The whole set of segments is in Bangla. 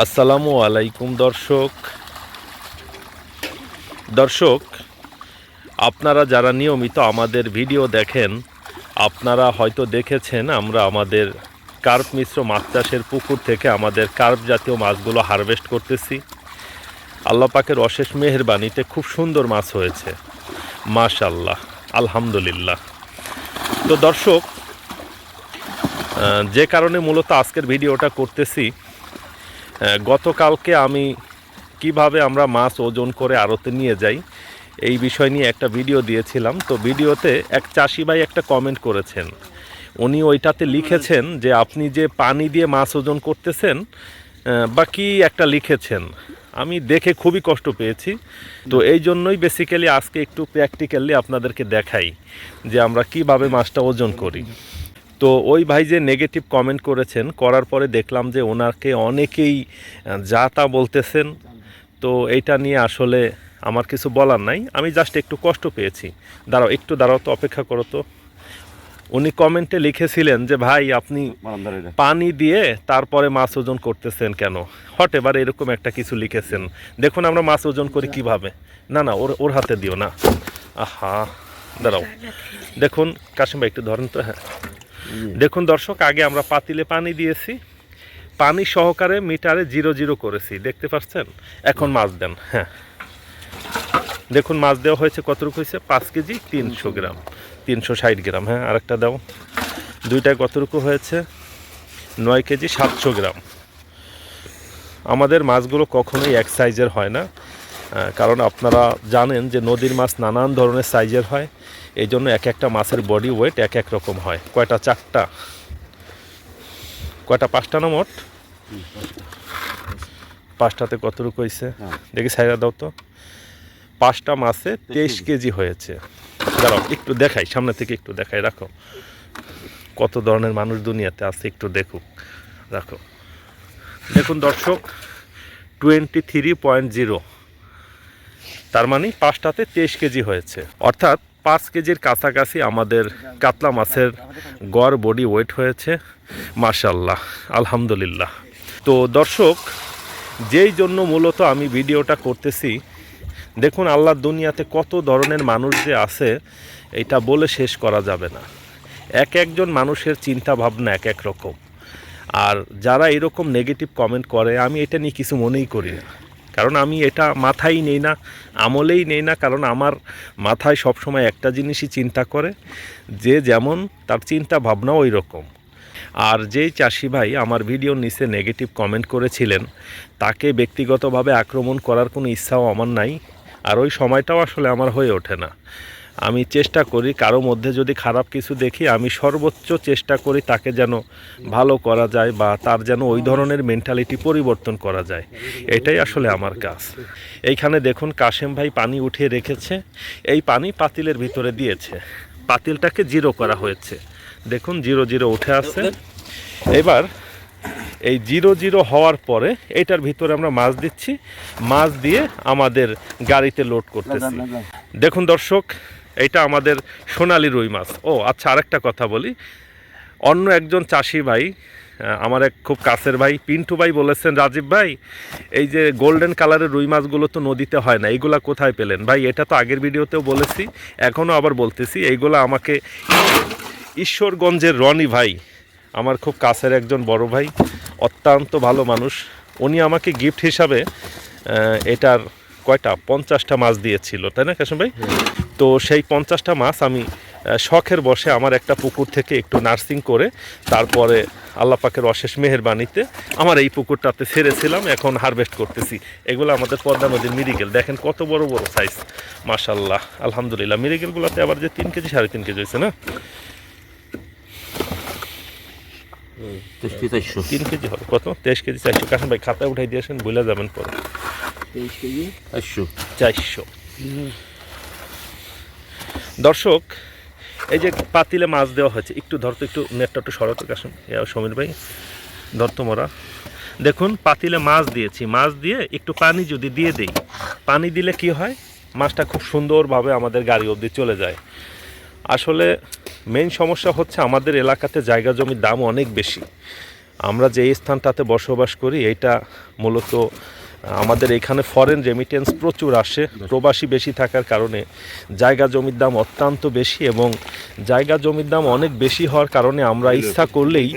আসসালামু আলাইকুম দর্শক, আপনারা যারা নিয়মিত আমাদের ভিডিও দেখেন আপনারা হয়তো দেখেছেন আমরা আমাদের কার্প মিশ্র মাছ চাষের পুকুর থেকে আমাদের কার্প জাতীয় মাছগুলো হারভেস্ট করতেছি। আল্লাহ পাকের অশেষ মেহেরবানিতে খুব সুন্দর মাছ হয়েছে, মাশাআল্লাহ, আলহামদুলিল্লাহ। তো দর্শক, যে কারণে মূলত আজকের ভিডিওটা করতেছি, গতকালকে আমি কিভাবে আমরা মাছ ওজন করে আড়তে নিয়ে যাই এই বিষয় নিয়ে একটা ভিডিও দিয়েছিলাম। তো ভিডিওতে এক চাষি ভাই একটা কমেন্ট করেছেন, উনি ওইটাতে লিখেছেন যে আপনি যে পানি দিয়ে মাছ ওজন করতেছেন বা কি একটা লিখেছেন, আমি দেখে খুবই কষ্ট পেয়েছি। তো এই জন্যই বেসিক্যালি আজকে একটু প্র্যাকটিক্যালি আপনাদেরকে দেখাই যে আমরা কিভাবে মাছটা ওজন করি। তো ওই ভাই যে নেগেটিভ কমেন্ট করেছেন, করার পরে দেখলাম যে ওনাকে অনেকেই যা তা বলতেছেন। তো এইটা নিয়ে আসলে আমার কিছু বলার নাই, আমি জাস্ট একটু কষ্ট পেয়েছি। দাঁড়াও তো, অপেক্ষা করো তো। উনি কমেন্টে লিখেছিলেন যে ভাই আপনি পানি দিয়ে তারপরে মাছ ওজন করতেছেন কেন, এবার এরকম একটা কিছু লিখেছেন। দেখুন আমরা মাছ ওজন করি কিভাবে। না ওর হাতে দিও না, আহা দাঁড়াও। দেখুন কাশিম ভাই একটু ধরেন তো। হ্যাঁ দেখুন দর্শক, আগে আমরা পাতিলে পানি দিয়েছি, পানি সহকারে মিটারে 0 করেছি, দেখতে পাচ্ছেন। এখন মাছ দেন। হ্যাঁ দেখুন মাছ দেওয়া হয়েছে, কতটুকু হয়েছে? 5 কেজি 300 গ্রাম, 360 গ্রাম। হ্যাঁ আরেকটা দাও। দুইটায় কতটুকু হয়েছে? 9 কেজি 700 গ্রাম। আমাদের মাছগুলো কখনোই এক সাইজের হয় না, কারণ আপনারা জানেন যে নদীর মাছ নানান ধরনের সাইজের হয়, এই জন্য এক একটা মাছের বডি ওয়েট এক রকম হয়। কয়টা? 4টা? কয়টা? 5টা না মোট? 5টাতে কতটুকু হয়েছে দেখি, সাইডা দাও তো। 5টা মাছে 23 কেজি হয়েছে। দাঁড়াও একটু দেখাই, সামনে থেকে একটু দেখাই, রাখো। কত ধরনের মানুষ দুনিয়াতে আছে একটু দেখুক, রাখো। দেখুন দর্শক, 23.0, তার মানে 5টাতে 23 কেজি হয়েছে, অর্থাৎ 5 কেজির কাছাকাছি আমাদের কাতলা মাছের গড় বডি ওয়েট হয়েছে। মাশাআল্লাহ, আলহামদুলিল্লাহ। তো দর্শক, যেই জন্য মূলত আমি ভিডিওটা করতেছি, দেখুন আল্লাহর দুনিয়াতে কত ধরনের মানুষ যে আছে এটা বলে শেষ করা যাবে না। একজন মানুষের চিন্তা ভাবনা এক রকম, আর যারা এরকম নেগেটিভ কমেন্ট করে আমি এটা নিয়ে কিছু মনেই করি না, কারণ আমি এটা মাথায় নেই না, আমলেই নেই না। কারণ আমার মাথায় সবসময় একটা জিনিসই চিন্তা করে, যে যেমন তার চিন্তা ভাবনাও ওই রকম। আর যেই চাষি ভাই আমার ভিডিওর নিচে নেগেটিভ কমেন্ট করেছিলেন, তাকে ব্যক্তিগতভাবে আক্রমণ করার কোনো ইচ্ছাও আমার নাই, আর ওই সময়টাও আসলে আমার হয়ে ওঠে না। আমি চেষ্টা করি কারো মধ্যে যদি খারাপ কিছু দেখি, আমি সর্বোচ্চ চেষ্টা করি তাকে যেন ভালো করা যায় বা তার যেন ওই ধরনের মেন্টালিটি পরিবর্তন করা যায়, এটাই আসলে আমার কাজ। এইখানে দেখুন কাশেম ভাই পানি উঠিয়ে রেখেছে, এই পানি পাতিলের ভিতরে দিয়েছে, পাতিলটাকে 0 করা হয়েছে। দেখুন 0 উঠে আসছে। এবার এই 0 হওয়ার পরে এইটার ভিতরে আমরা মাছ দিচ্ছি, মাছ দিয়ে আমাদের গাড়িতে লোড করতেছি। দেখুন দর্শক, এটা আমাদের সোনালী রুই মাছ। ও আচ্ছা, আরেকটা কথা বলি, অন্য একজন চাষি ভাই, আমার এক খুব কাছের ভাই পিন্টু ভাই বলেছেন, রাজীব ভাই এই যে গোল্ডেন কালারের রুই মাছগুলো তো নদীতে হয় না, এইগুলা কোথায় পেলেন? ভাই এটা তো আগের ভিডিওতেও বলেছি, এখনও আবার বলতেছি, এইগুলো আমাকে ঈশ্বরগঞ্জের রনি ভাই, আমার খুব কাছের একজন বড় ভাই, অত্যন্ত ভালো মানুষ, উনি আমাকে গিফট হিসাবে এটার কয়টা 50টা মাছ দিয়েছিল, তাই না কাশিম ভাই? তো সেই 50টা মাছ আমি শখের বসে আমার একটা পুকুর থেকে একটু নার্সিং করে তারপরে আল্লাহ পাকের অশেষ মেহেরবানিতে আমার এই পুকুরটাতে ছেড়েছিলাম, এখন হারভেস্ট করতেছি। এগুলো আমাদের পদ্মা নদীর মিরিগেল, দেখেন কত বড় বড় সাইজ, মাশাআল্লাহ, আলহামদুলিল্লাহ। মিরিগেলগুলোতে আবার যে 3 কেজি 3.5 কেজি হয়েছে না, 3 কেজি হবে কত? 23 কেজি 400। কাশিম ভাই খাতায় উঠাই দিয়েছেন, বলে যাবেন পরে। 23 কেজি 400। দর্শক, এই যে পাতিলে মাছ দেওয়া হয়েছে, একটু ধরতো, একটু নেটটা একটু সরাতো কাশিম, সমীর ভাই ধরতো মোরা। দেখুন পাতিলে মাছ দিয়েছি, মাছ দিয়ে একটু পানি যদি দিয়ে দেই, পানি দিলে কি হয়, মাছটা খুব সুন্দরভাবে আমাদের গাড়ি অবধি চলে যায়। আসলে মেইন সমস্যা হচ্ছে আমাদের এলাকাতে জায়গা জমির দাম অনেক বেশি, আমরা যে স্থানটাতে বসবাস করি এইটা মূলত আমাদের এখানে ফরেন রেমিটেন্স প্রচুর আসে, প্রবাসী বেশি থাকার কারণে জায়গা জমির দাম অত্যন্ত বেশি, এবং জায়গা জমির দাম অনেক বেশি হওয়ার কারণে আমরা ইচ্ছা করলেই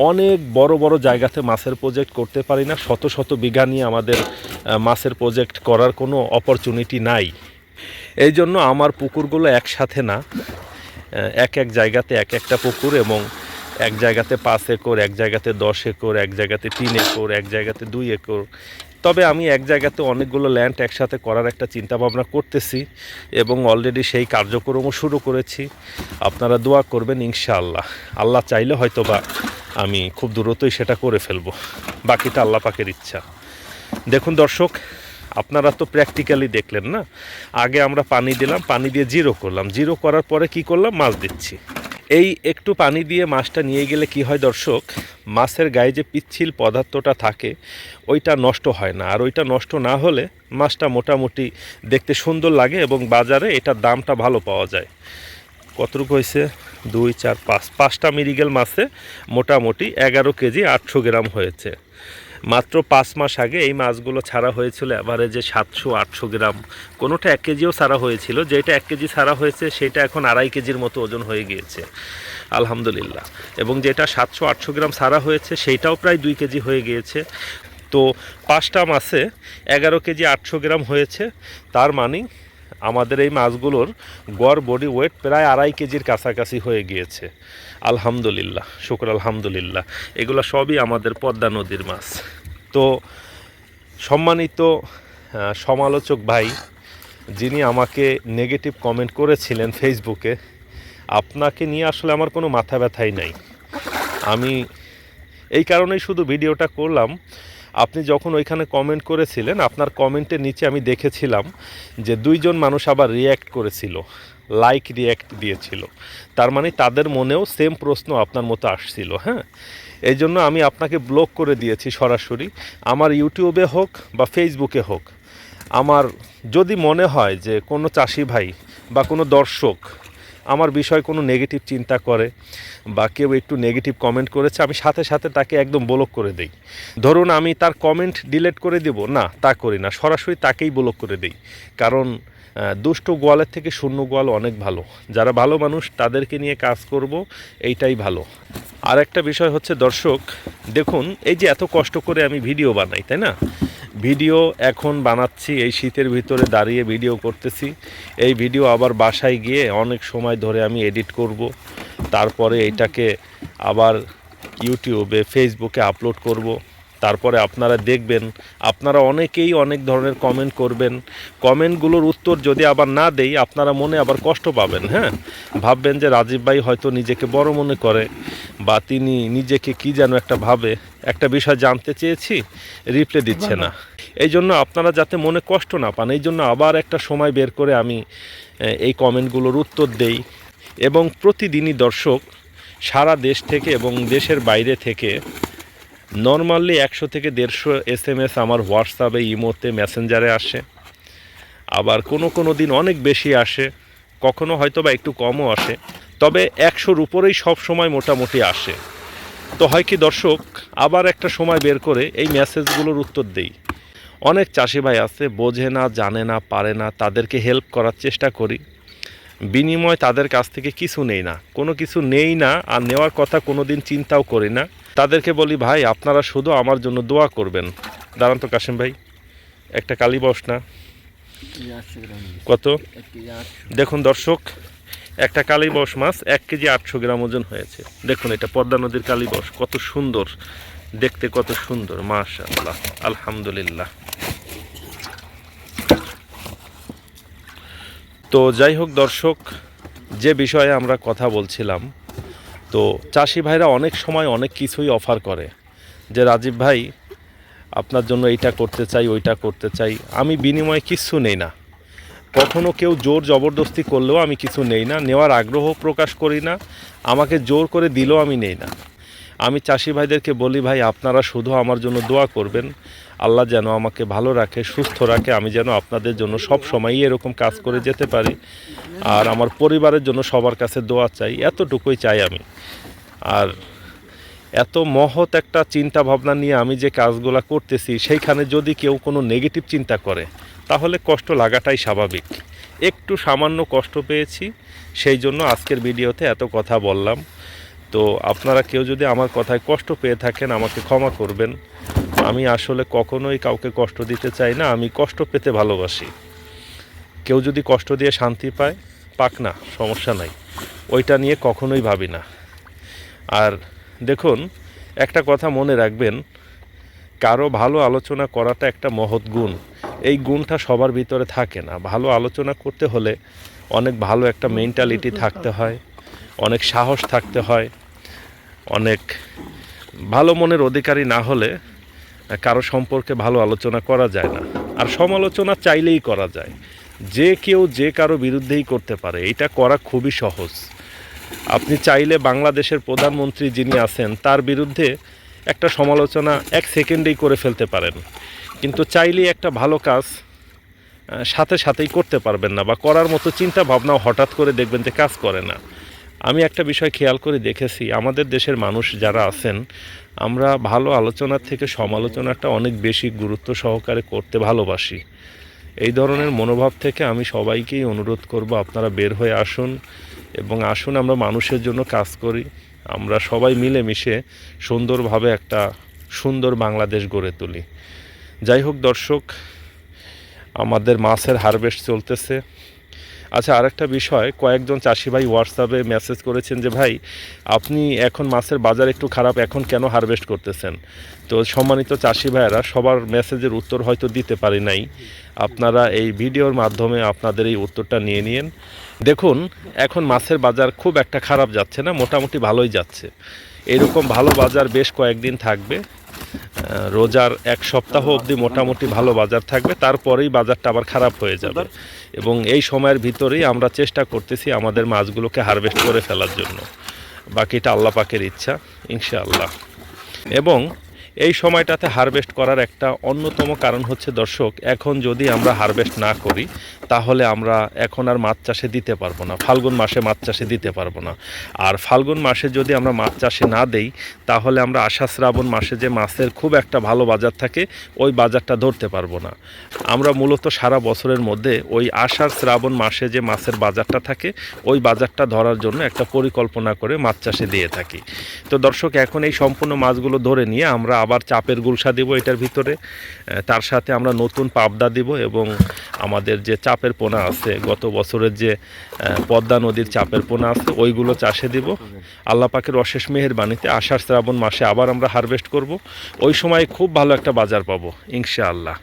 অনেক বড় বড় জায়গাতে মাছের প্রজেক্ট করতে পারি না। শত শত বিঘা নিয়ে আমাদের মাছের প্রজেক্ট করার কোনো অপরচুনিটি নাই। এই জন্য আমার পুকুরগুলো একসাথে না, এক এক জায়গাতে এক একটা পুকুর, এবং এক জায়গাতে 5 একর, এক জায়গাতে 10 একর, এক জায়গাতে 3 একর, এক জায়গাতে 2 একর। তবে আমি এক জায়গাতে অনেকগুলো ল্যান্ড একসাথে করার একটা চিন্তা ভাবনা করতেছি, এবং অলরেডি সেই কার্যক্রমও শুরু করেছি। আপনারা দোয়া করবেন, ইনশাআল্লাহ আল্লাহ চাইলে হয়তোবা আমি খুব দ্রুতই সেটা করে ফেলবো, বাকিটা আল্লাহ পাকের ইচ্ছা। দেখুন দর্শক, আপনারা তো প্র্যাকটিক্যালি দেখলেন না, আগে আমরা পানি দিলাম, পানি দিয়ে জিরো করলাম, জিরো করার পরে কি করলাম, মাছ দিচ্ছি। এই একটু পানি দিয়ে মাছটা নিয়ে গেলে কি হয় দর্শক, মাছের গায়ে যে পিচ্ছিল পদার্থটা থাকে ওইটা নষ্ট হয় না, আর ওইটা নষ্ট না হলে মাছটা মোটামুটি দেখতে সুন্দর লাগে, এবং বাজারে এটার দামটা ভালো পাওয়া যায়। কতটুকু হয়েছে, 2, 4, 5টা মিরিগেল মাছে মোটামুটি 11 কেজি 800 গ্রাম হয়েছে। মাত্র 5 মাস আগে এই মাছগুলো ছাড়া হয়েছিল এভারেজে 700-800 গ্রাম, কোনোটা 1 কেজিও ছাড়া হয়েছিল। যেটা 1 কেজি ছাড়া হয়েছে সেটা এখন 2.5 কেজির মতো ওজন হয়ে গিয়েছে, আলহামদুলিল্লাহ। এবং যেটা 700-800 গ্রাম ছাড়া হয়েছে সেইটাও প্রায় 2 কেজি হয়ে গিয়েছে। তো 5টা মাছে 11 কেজি 800 গ্রাম হয়েছে, তার মানে আমাদের এই মাছগুলোর গড় বডি ওয়েট প্রায় 2.5 কেজির কাছাকাছি হয়ে গিয়েছে, আলহামদুলিল্লাহ, শুকর আলহামদুলিল্লাহ। এগুলো সবই আমাদের পদ্মা নদীর মাছ। তো সম্মানিত সমালোচক ভাই, যিনি আমাকে নেগেটিভ কমেন্ট করেছিলেন ফেসবুকে, আপনাকে নিয়ে আসলে আমার কোনো মাথা ব্যথাই নাই। আমি এই কারণেই শুধু ভিডিওটা করলাম, আপনি যখন ওইখানে কমেন্ট করেছিলেন, আপনার কমেন্টের নিচে আমি দেখেছিলাম যে 2 জন মানুষ আবার রিয়্যাক্ট করেছিল, লাইক রিয়্যাক্ট দিয়েছিল। তার মানে তাদের মনেও সেম প্রশ্ন আপনার মতো আসছিল। হ্যাঁ, এই জন্য আমি আপনাকে ব্লক করে দিয়েছি সরাসরি, আমার ইউটিউবে হোক বা ফেসবুকে হোক। আমার যদি মনে হয় যে কোনো চাষি ভাই বা কোনো দর্শক আমার বিষয়ে কোনো নেগেটিভ চিন্তা করে বা কেউ একটু নেগেটিভ কমেন্ট করেছে, আমি সাথে সাথে তাকে একদম ব্লক করে দেই। ধরুন আমি তার কমেন্ট ডিলিট করে দেব না, তা করি না, সরাসরি তাকেই ব্লক করে দেই। কারণ দুষ্ট গোয়ালের থেকে শূন্য গোয়াল অনেক ভালো। যারা ভালো মানুষ তাদেরকে নিয়ে কাজ করব, এইটাই ভালো। আর একটা বিষয় হচ্ছে দর্শক, দেখুন এই যে এত কষ্ট করে আমি ভিডিও বানাই, তাই না, ভিডিও এখন বানাচ্ছি, এই শীতের ভিতরে দাঁড়িয়ে ভিডিও করতেছি। এই ভিডিও আবার বাসায় গিয়ে অনেক সময় ধরে আমি এডিট করব, তারপরে এইটাকে আবার ইউটিউবে ফেসবুকে আপলোড করব। তারপরে আপনারা দেখবেন, আপনারা অনেকেই অনেক ধরনের কমেন্ট করবেন। কমেন্টগুলোর উত্তর যদি আবার না দেই, আপনারা মনে আবার কষ্ট পাবেন। হ্যাঁ, ভাববেন যে রাজীব ভাই হয়তো নিজেকে বড় মনে করে, বা তিনি নিজেকে কি যেন একটা ভাবে, একটা বিষয় জানতে চেয়েছি রিপ্লাই দিচ্ছে না। এই জন্য আপনারা যাতে মনে কষ্ট না পান, এই জন্য আবার একটা সময় বের করে আমি এই কমেন্টগুলোর উত্তর দেই। এবং প্রতিদিনই দর্শক সারা দেশ থেকে এবং দেশের বাইরে থেকে নর্মালি 100 থেকে 150 SMS আমার হোয়াটসঅ্যাপে, ইমোতে, মেসেঞ্জারে আসে। আবার কোনো দিন অনেক বেশি আসে, কখনো হয়তো বা একটু কমও আসে, তবে 100-র উপরেই সব সময় মোটামুটি আসে। তো হয় কি দর্শক, আবার একটা সময় বের করে এই মেসেজগুলোর উত্তর দেই। অনেক চাষি ভাই আছে, বোঝে না, জানে না, পারে না, তাদেরকে হেল্প করার চেষ্টা করি। বিনিময় তাদের কাছ থেকে কিছু নেই না, কোনো কিছু নেই না, আর নেওয়ার কথা কোনো দিন চিন্তাও করি না। তাদেরকে বলি, ভাই আপনারা শুধু আমার জন্য দোয়া করবেন। দাঁড়ান তো কাশিম ভাই, একটা কালীবস না কত, দেখুন দর্শক, একটা কালীবস মাছ 1 কেজি 800 গ্রাম ওজন হয়েছে। দেখুন এটা পদ্মা নদীর কালীবস, কত সুন্দর দেখতে, কত সুন্দর, মাশাআল্লাহ, আলহামদুলিল্লাহ। তো যাই হোক দর্শক, যে বিষয়ে আমরা কথা বলছিলাম, তো চাষি ভাইরা অনেক সময় অনেক কিছুই অফার করে যে রাজীব ভাই আপনার জন্য এইটা করতে চাই, ওইটা করতে চাই। আমি বিনিময়ে কিচ্ছু নেই না, কখনো কেউ জোর জবরদস্তি করলেও আমি কিছু নেই না, নেওয়ার আগ্রহ প্রকাশ করি না, আমাকে জোর করে দিলেও আমি নেই না। আমি চাষি ভাইদেরকে বলি, ভাই আপনারা শুধু আমার জন্য দোয়া করবেন, আল্লাহ যেন আমাকে ভালো রাখে, সুস্থ রাখে, আমি যেন আপনাদের জন্য সব সময়ই এরকম কাজ করে যেতে পারি, আর আমার পরিবারের জন্য সবার কাছে দোয়া চাই, এতটুকুই চাই আমি। আর এত মহৎ একটা চিন্তা ভাবনা নিয়ে আমি যে কাজগুলো করতেছি, সেইখানে যদি কেউ কোনো নেগেটিভ চিন্তা করে তাহলে কষ্ট লাগাটাই স্বাভাবিক। একটু সামান্য কষ্ট পেয়েছি, সেই জন্য আজকের ভিডিওতে এত কথা বললাম। তো আপনারা কেউ যদি আমার কথায় কষ্ট পেয়ে থাকেন আমাকে ক্ষমা করবেন। আমি আসলে কখনোই কাউকে কষ্ট দিতে চাই না, আমি কষ্ট পেতে ভালোবাসি। কেউ যদি কষ্ট দিয়ে শান্তি পায়, পাক না, সমস্যা নাই, ওইটা নিয়ে কখনোই ভাবি না। আর দেখুন, একটা কথা মনে রাখবেন, কারো ভালো আলোচনা করাটা একটা মহৎ গুণ। এই গুণটা সবার ভিতরে থাকে না। ভালো আলোচনা করতে হলে অনেক ভালো একটা মেন্টালিটি থাকতে হয়, অনেক সাহস থাকতে হয়, অনেক ভালো মনের অধিকারী না হলে কারো সম্পর্কে ভালো আলোচনা করা যায় না। আর সমালোচনা চাইলেই করা যায়, যে কেউ যে কারো বিরুদ্ধেই করতে পারে, এটা করা খুবই সহজ। আপনি চাইলে বাংলাদেশের প্রধানমন্ত্রী যিনি আছেন তার বিরুদ্ধে একটা সমালোচনা 1 সেকেন্ডেই করে ফেলতে পারেন, কিন্তু চাইলেই একটা ভালো কাজ সাথে সাথেই করতে পারবেন না, বা করার মতো চিন্তা ভাবনাও হঠাৎ করে দেখবেন যে কাজ করে না। আমি একটা বিষয় খেয়াল করে দেখেছি, আমাদের দেশের মানুষ যারা আছেন, আমরা ভালো আলোচনার থেকে সমালোচনাটা অনেক বেশি গুরুত্ব সহকারে করতে ভালোবাসি। এই ধরনের মনোভাব থেকে আমি সবাইকেই অনুরোধ করব, আপনারা বের হয়ে আসুন এবং আসুন আমরা মানুষের জন্য কাজ করি। আমরা সবাই মিলেমিশে সুন্দরভাবে একটা সুন্দর বাংলাদেশ গড়ে তুলি। যাই হোক দর্শক, আমাদের মাছের হারভেস্ট চলতেছে। আচ্ছা, আরেকটা বিষয়, কয়েকজন চাষি ভাই হোয়াটসঅ্যাপে মেসেজ করেছেন যে ভাই আপনি এখন মাছের বাজার একটু খারাপ, এখন কেন হারভেস্ট করতেছেন? তো সম্মানিত চাষি ভাইয়েরা, সবার মেসেজের উত্তর হয়তো দিতে পারি নাই। আপনারা এই ভিডিওর মাধ্যমে আপনাদের এই উত্তরটা নিয়ে নিন। দেখুন, এখন মাছের বাজার খুব একটা খারাপ যাচ্ছে না, মোটামুটি ভালোই যাচ্ছে। এরকম ভালো বাজার বেশ কয়েকদিন থাকবে। রোজার 1 সপ্তাহ অবধি মোটামুটি ভালো বাজার থাকবে, তারপরেই বাজারটা আবার খারাপ হয়ে যাবে। এবং এই সময়ের ভিতরেই আমরা চেষ্টা করতেছি আমাদের মাছগুলোকে হারভেস্ট করে ফেলার জন্য। বাকিটা আল্লাহ পাকের ইচ্ছা, ইনশাআল্লাহ। এবং এই সময়টাতে হারভেস্ট করার একটা অন্যতম কারণ হচ্ছে দর্শক, এখন যদি আমরা হারভেস্ট না করি তাহলে আমরা এখন আর মাছ চাষে দিতে পারবো না, ফাল্গুন মাসে মাছ চাষে দিতে পারবো না। আর ফাল্গুন মাসে যদি আমরা মাছ চাষে না দেই তাহলে আমরা আষাঢ় শ্রাবণ মাসে যে মাছের খুব একটা ভালো বাজার থাকে ওই বাজারটা ধরতে পারবো না। আমরা মূলত সারা বছরের মধ্যে ওই আষাঢ় শ্রাবণ মাসে যে মাছের বাজারটা থাকে ওই বাজারটা ধরার জন্য একটা পরিকল্পনা করে মাছ চাষে দিয়ে থাকি। তো দর্শক, এখন এই সম্পূর্ণ মাছগুলো ধরে নিয়ে আমরা আবার চাপের গুলশা দিব এটার ভিতরে, তার সাথে আমরা নতুন পাবদা দিব এবং আমাদের যে চাপের পোনা আছে, গত বছরের যে পদ্মা নদীর চাপের পোনা আছে, ওইগুলো চাষে দিব। আল্লাহ পাকের অশেষ মেহেরবানিতে আষাঢ় শ্রাবণ মাসে আবার আমরা হারভেস্ট করব। ওই সময় খুব ভালো একটা বাজার পাবো ইনশাআল্লাহ।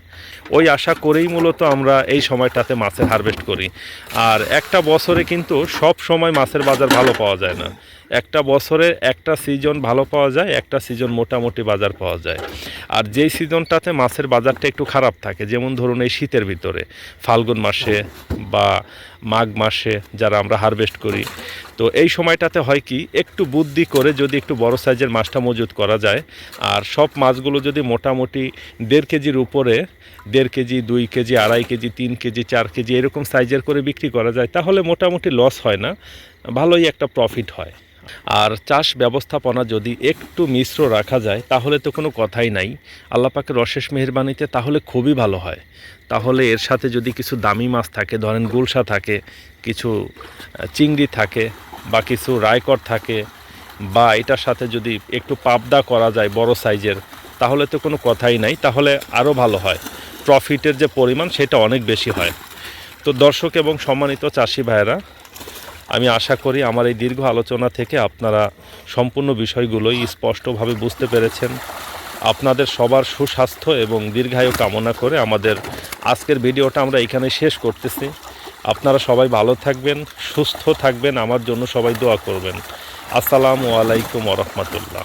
ওই আশা করেই মূলত আমরা এই সময়টাতে মাছের হারভেস্ট করি। আর একটা বছরে কিন্তু সব সময় মাছের বাজার ভালো পাওয়া যায় না। একটা বছরে একটা সিজন ভালো পাওয়া যায়, একটা সিজন মোটামুটি বাজার পাওয়া যায়। আর যেই সিজনটাতে মাছের বাজারটা একটু খারাপ থাকে, যেমন ধরুন এই শীতের ভিতরে ফাল্গুন মাসে বা মাঘ মাসে যারা আমরা হারভেস্ট করি, তো এই সময়টাতে হয় কি, একটু বুদ্ধি করে যদি একটু বড় সাইজের মাছটা মজুত করা যায়, আর সব মাছগুলো যদি মোটামুটি 1.5 কেজির উপরে, 1.5 KG, 2 KG, 2.5 KG, 3 KG, 4 KG এরকম সাইজের করে বিক্রি করা যায়, তাহলে মোটামুটি লস হয় না, ভালোই একটা প্রফিট হয়। আর চাষ ব্যবস্থাপনা যদি একটু মিশ্র রাখা যায় তাহলে তো কোনো কথাই নাই, আল্লাহ পাকের অশেষ মেহেরবানিতে, তাহলে খুবই ভালো হয়। তাহলে এর সাথে যদি কিছু দামি মাছ থাকে, ধরেন গুলশা থাকে, কিছু চিংড়ি থাকে, বা কিছু রায়কর থাকে, বা এটার সাথে যদি একটু পাবদা করা যায় বড় সাইজের, তাহলে তো কোনো কথাই নাই, তাহলে আরও ভালো হয়। প্রফিটের যে পরিমাণ সেটা অনেক বেশি হয়। তো দর্শক এবং সম্মানিত চাষি ভাইয়েরা, আমি আশা করি আমার এই দীর্ঘ আলোচনা থেকে আপনারা সম্পূর্ণ বিষয়গুলোই স্পষ্টভাবে বুঝতে পেরেছেন। আপনাদের সবার সুস্বাস্থ্য এবং দীর্ঘায়ু কামনা করে আমাদের আজকের ভিডিওটা আমরা এখানে শেষ করতেছি। আপনারা সবাই ভালো থাকবেন, সুস্থ থাকবেন, আমার জন্য সবাই দোয়া করবেন। আসসালামু আলাইকুম ওয়া রাহমাতুল্লাহ।